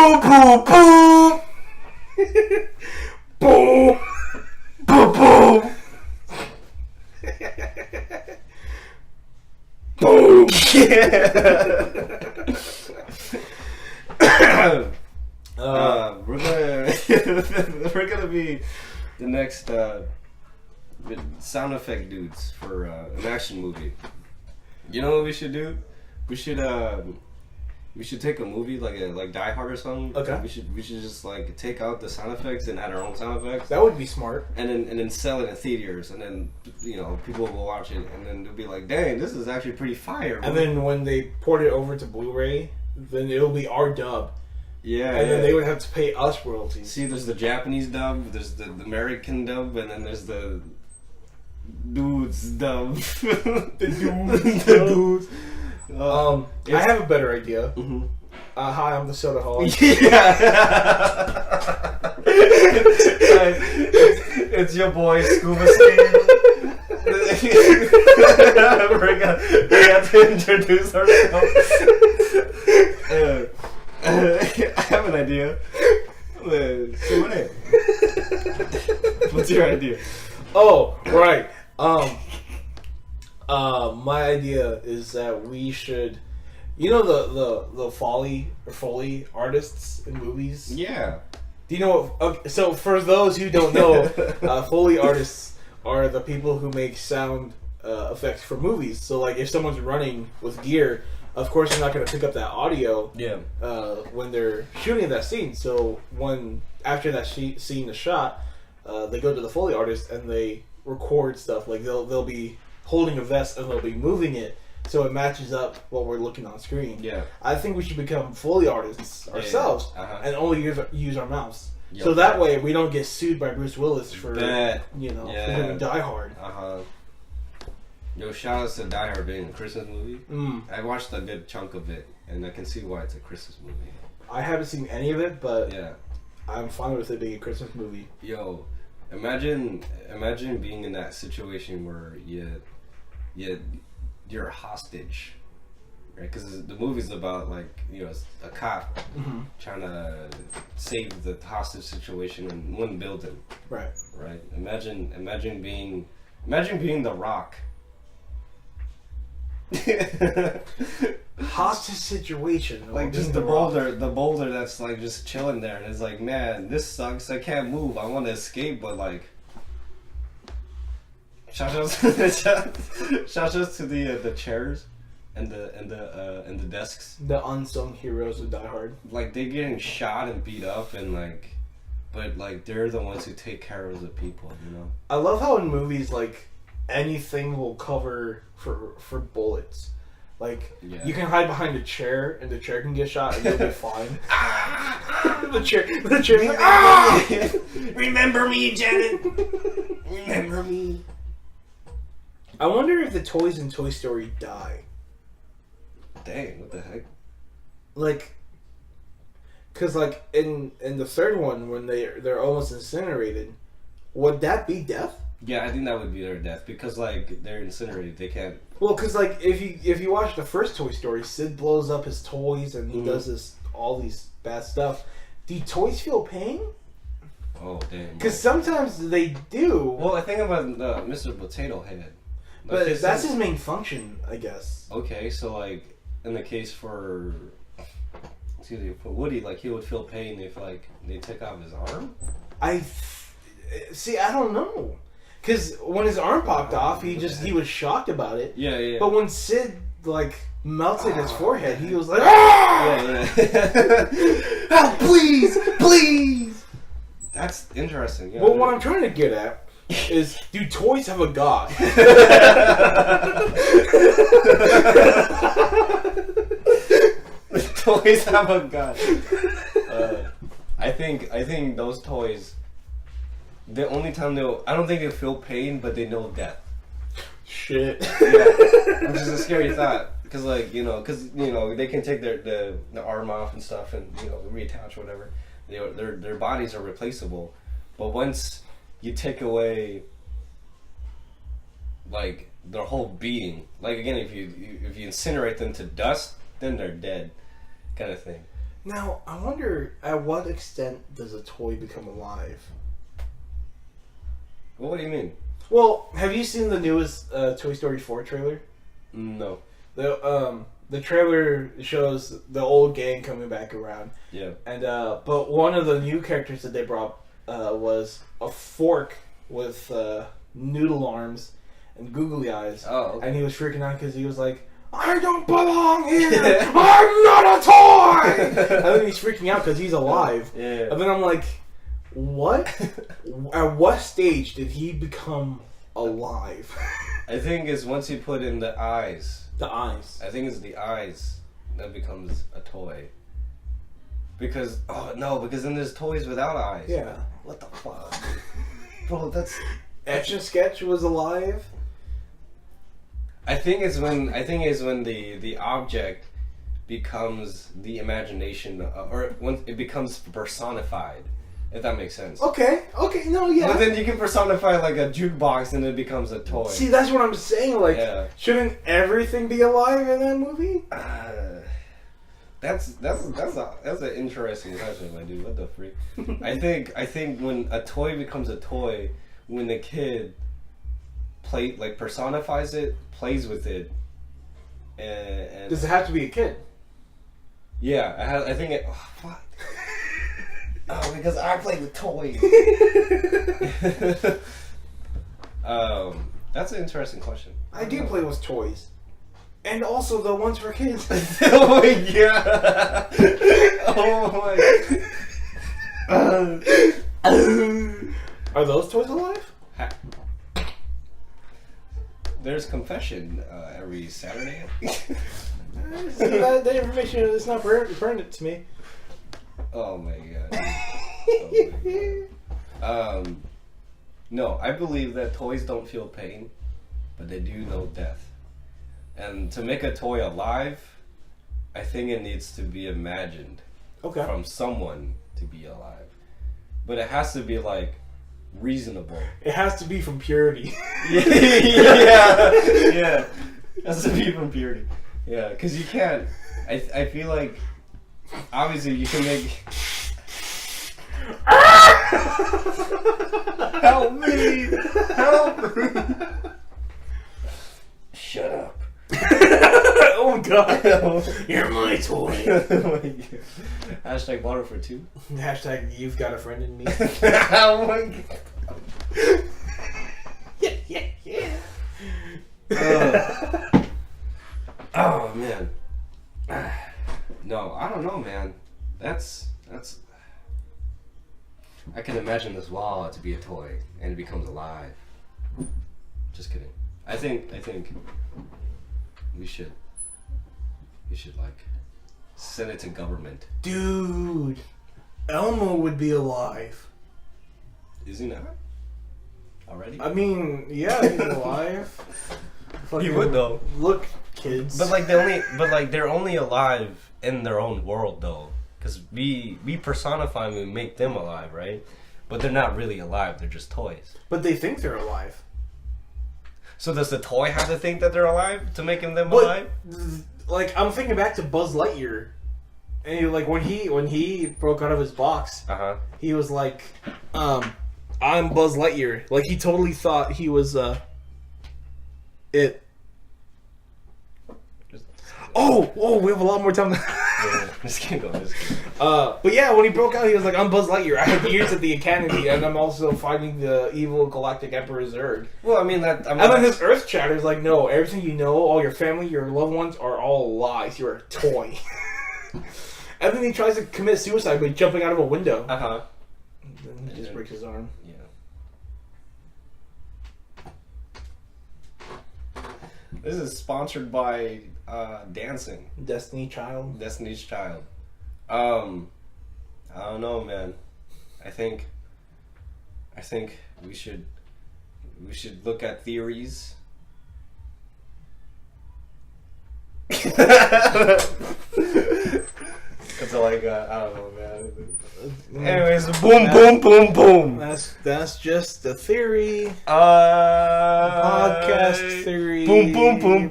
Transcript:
Boom, boom, boom. Boom, boom, boom. Boom. We're gonna be the next sound effect dudes for an action movie. You know what we should do? We should take a movie like Die Hard or something. Okay. We should just like take out the sound effects and add our own sound effects. That would be smart. And then sell it in theaters, and then people will watch it, and then they'll be like, "Dang, this is actually pretty fire." And then when they port it over to Blu-ray, then it'll be our dub. Yeah. And then they would have to pay us royalties. See, there's the Japanese dub, there's the American dub, and then there's the dudes dub. The dudes. I have a better idea. Mm-hmm. Hi, I'm the Sodaholic. Yeah. It's your boy Scuba. We have to introduce ourselves. I have an idea. What's your idea? Oh, right. My idea is that we should, the Foley artists in movies. Yeah. Do you know what? Okay, so for those who don't know, Foley artists are the people who make sound effects for movies. So like if someone's running with gear, of course they're not going to pick up that audio. Yeah. When they're shooting that scene. So after that scene is shot, they go to the Foley artist and they record stuff. Like they'll be holding a vest and they'll be moving it so it matches up what we're looking on screen. Yeah. I think we should become Foley artists ourselves and only use our mouths. Yep. So that way we don't get sued by Bruce Willis for for doing Die Hard. Yo, shout out to Die Hard being a Christmas movie. I watched a good chunk of it, and I can see why it's a Christmas movie. I haven't seen any of it, but yeah, I'm fine with it being a Christmas movie. Yo, imagine being in that situation where you're a hostage, right? Because the movie's about a cop trying to save the hostage situation in one building. Right. Right. Imagine being The Rock. Hostage situation. Like just the boulder that's like just chilling there, and it's like, man, this sucks. I can't move. I want to escape, but like. Shout outs to the chairs and the desks. The unsung heroes of Die Hard. Like they're getting shot and beat up but they're the ones who take care of the people, I love how in movies anything will cover for bullets. You can hide behind a chair and the chair can get shot and you'll be fine. the chair Remember me, Janet. Remember me. I wonder if the toys in Toy Story die. Dang, what the heck? Cause in the third one when they're almost incinerated, would that be death? Yeah, I think that would be their death because they're incinerated. They can't. Well, cause if you watch the first Toy Story, Sid blows up his toys and he does all these bad stuff. Do toys feel pain? Oh damn! Because sometimes they do. Well, I think about Mr. Potato Head. But that's his main function, I guess. Okay, so in the case for Woody, he would feel pain if they took off his arm. I don't know, because when his arm popped off, he was shocked about it. Yeah. But when Sid melted his forehead, he was like, "Ah!" Yeah. Oh, please. That's interesting. Yeah. Well, what I'm trying to get at is, do toys have a god? Toys have a god. I think those toys. The only time I don't think they'll feel pain, but they know death. Shit. Yeah, which is a scary thought, because they can take the arm off and stuff, and reattach or whatever. Their bodies are replaceable, but once you take away their whole being, again, if you incinerate them to dust, then they're dead, kind of thing. Now, I wonder at what extent does a toy become alive? Well, what do you mean? Well, have you seen the newest Toy Story 4 trailer? No. The trailer shows the old gang coming back around. Yeah. And but one of the new characters that they brought was a fork with noodle arms and googly eyes. Oh, okay. And he was freaking out because he was like, I don't belong here! I'm not a toy! And then he's freaking out because he's alive. Yeah. And then I'm like, what? At what stage did he become alive? I think it's once you put in the eyes. The eyes. I think it's the eyes that becomes a toy. Because, because then there's toys without eyes. Yeah. What the fuck? Bro, that's... Etch and Sketch was alive. I think it's when the object becomes the imagination, or when it becomes personified. If that makes sense. Okay, no, yeah. But then you can personify like a jukebox and it becomes a toy. See, that's what I'm saying. Like, shouldn't everything be alive in that movie? That's an interesting question, my dude. What the freak? I think when a toy becomes a toy, when the kid personifies it, plays with it, and does it have to be a kid? Yeah, I think it. Oh, fuck. Oh, because I play with toys. That's an interesting question. I do play with toys. And also the ones for kids. Oh my god! Oh my... Are those toys alive? There's confession every Saturday. See, that information is not pertinent to me. Oh my god. No, I believe that toys don't feel pain, but they do know death. And to make a toy alive, I think it needs to be imagined from someone to be alive. But it has to be like reasonable. It has to be from purity. Yeah. It has to be from purity. Yeah, because you can't. I feel like obviously you can make. Help me! Help me! Shut up. Oh god. You're my toy. Oh my god. Hashtag water for two. Hashtag you've got a friend in me. Oh my god. Yeah. Oh man. No, I don't know, man. That's. I can imagine this wall to be a toy, and it becomes alive. Just kidding. I think we should like send it to government. Dude, Elmo would be alive. Is he not? Already? I mean, yeah, he's alive. He would though. Look, kids. But they're only alive in their own world though. Because we personify them and make them alive, right? But they're not really alive, they're just toys. But they think they're alive. So does the toy have to think that they're alive to make them alive? Like, I'm thinking back to Buzz Lightyear. And when he broke out of his box, he was like, I'm Buzz Lightyear. Like, he totally thought he was it. Oh, we have a lot more time. Yeah, just keep going. But yeah, when he broke out, he was like, I'm Buzz Lightyear. I have years at the Academy, and I'm also fighting the evil Galactic Emperor Zurg. Well, and then his Earth chatter is like, no, everything you know, all your family, your loved ones, are all lies. You're a toy. And then he tries to commit suicide by jumping out of a window. And then he just breaks his arm. Yeah. This is sponsored by dancing. Destiny's Child. I don't know, man. I think we should look at theories. It's like I don't know, man. Anyways, boom. That's just a theory. Podcast Theory. Boom.